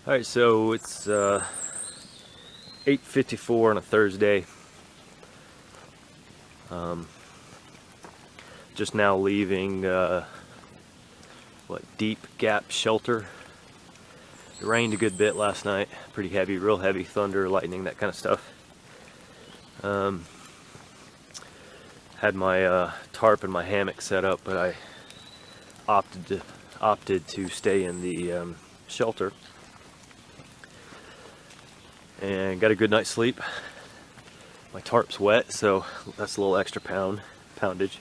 Alright, so it's 8:54 on a Thursday. Just now leaving Bly Gap Shelter. It rained a good bit last night, pretty heavy, real heavy, thunder, lightning, that kind of stuff. Had my tarp and my hammock set up, but I opted to stay in the shelter and got a good night's sleep. My tarp's wet, so that's a little extra poundage.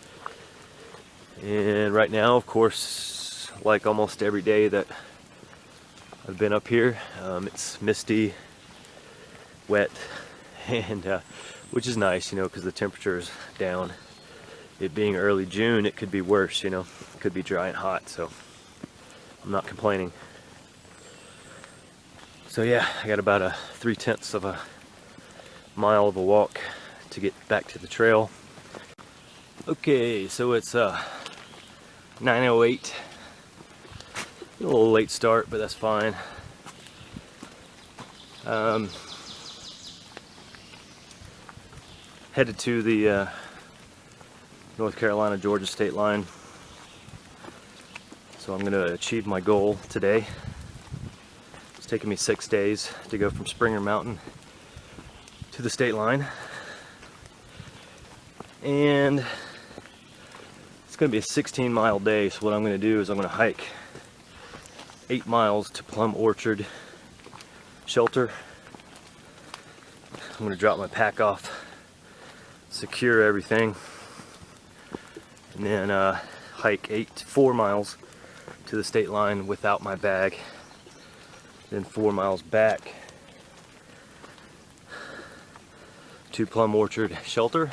And right now, of course, like almost every day that I've been up here, it's misty, wet, and which is nice, you know, because the temperature is down. It being early June, it could be worse, you know, it could be dry and hot, so I'm not complaining. So yeah, I got about 3/10 of a mile of a walk to get back to the trail. Okay, so it's 9:08. A little late start, but that's fine. Headed to the North Carolina-Georgia state line. So I'm going to achieve my goal today. It's taken me 6 days to go from Springer Mountain to the state line. And it's going to be a 16-mile day, so what I'm going to do is I'm going to hike 8 miles to Plumb Orchard Shelter. I'm going to drop my pack off, secure everything, and then hike 4 miles to the state line without my bag, then 4 miles back to Plumb Orchard Shelter,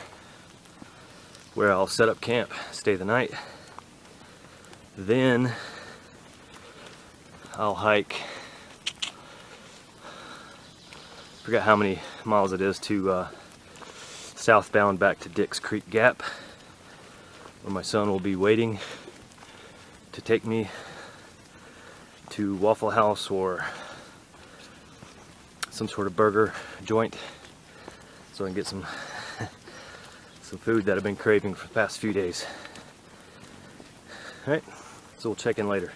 where I'll set up camp, stay the night. Then I'll hike, forgot how many miles it is, to southbound back to Dix Creek Gap, where my son will be waiting to take me to Waffle House or some sort of burger joint so I can get some food that I've been craving for the past few days. Alright, so we'll check in later.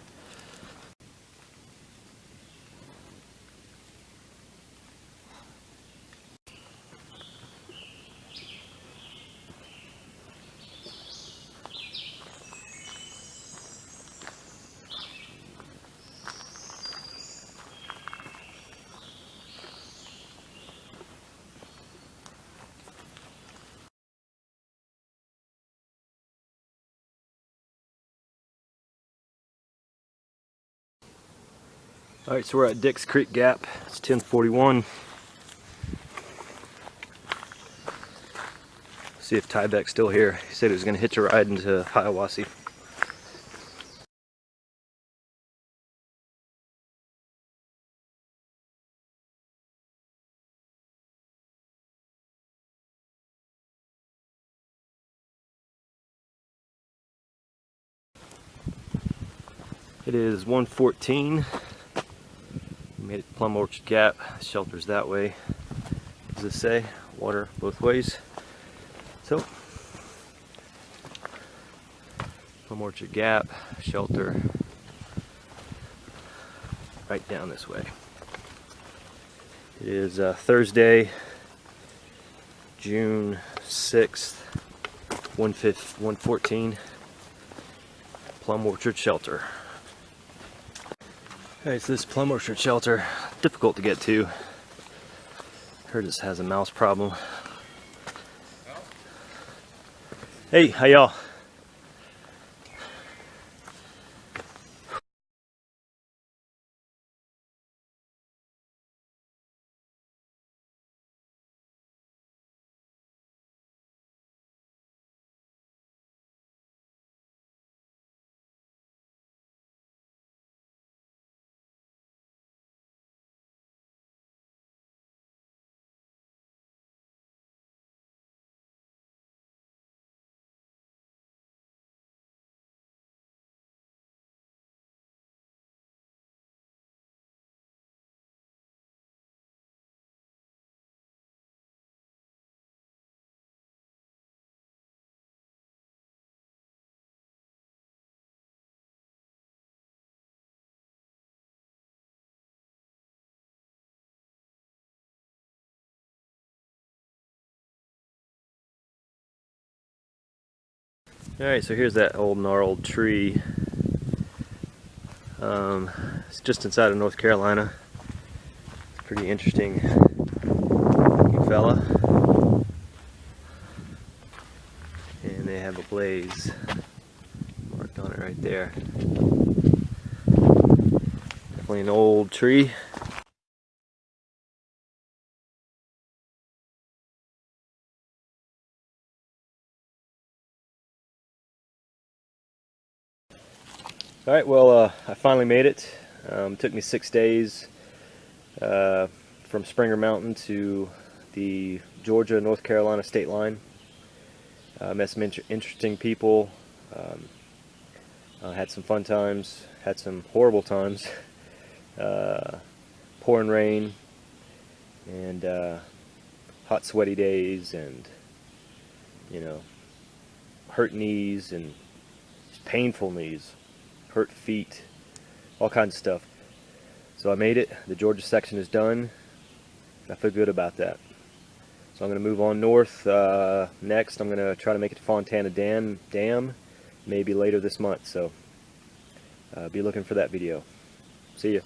Alright, so we're at Dix Creek Gap. It's 10:41. See if Tybeck's still here. He said he was going to hitch a ride into Hiawassee. It is 1:14. We made it to Plumb Orchard Gap. The shelter's that way. What does this say? Water both ways. So, Plumb Orchard Gap, shelter, right down this way. It is Thursday, June 6th, 1:14, Plumb Orchard Shelter. Alright, so this Plumb Orchard Shelter, difficult to get to. Heard this has a mouse problem. Hey, how y'all? Alright, so here's that old gnarled tree. It's just inside of North Carolina. It's a pretty interesting looking fella. And they have a blaze marked on it right there. Definitely an old tree. Alright, well, I finally made it. It took me 6 days from Springer Mountain to the Georgia-North Carolina state line. Met some interesting people, had some fun times, had some horrible times, pouring rain, and hot sweaty days, and hurt knees and painful knees, hurt feet, all kinds of stuff. So I made it. The Georgia section is done. I feel good about that. So I'm going to move on north. Next, I'm going to try to make it to Fontana Dam, maybe later this month. So be looking for that video. See ya.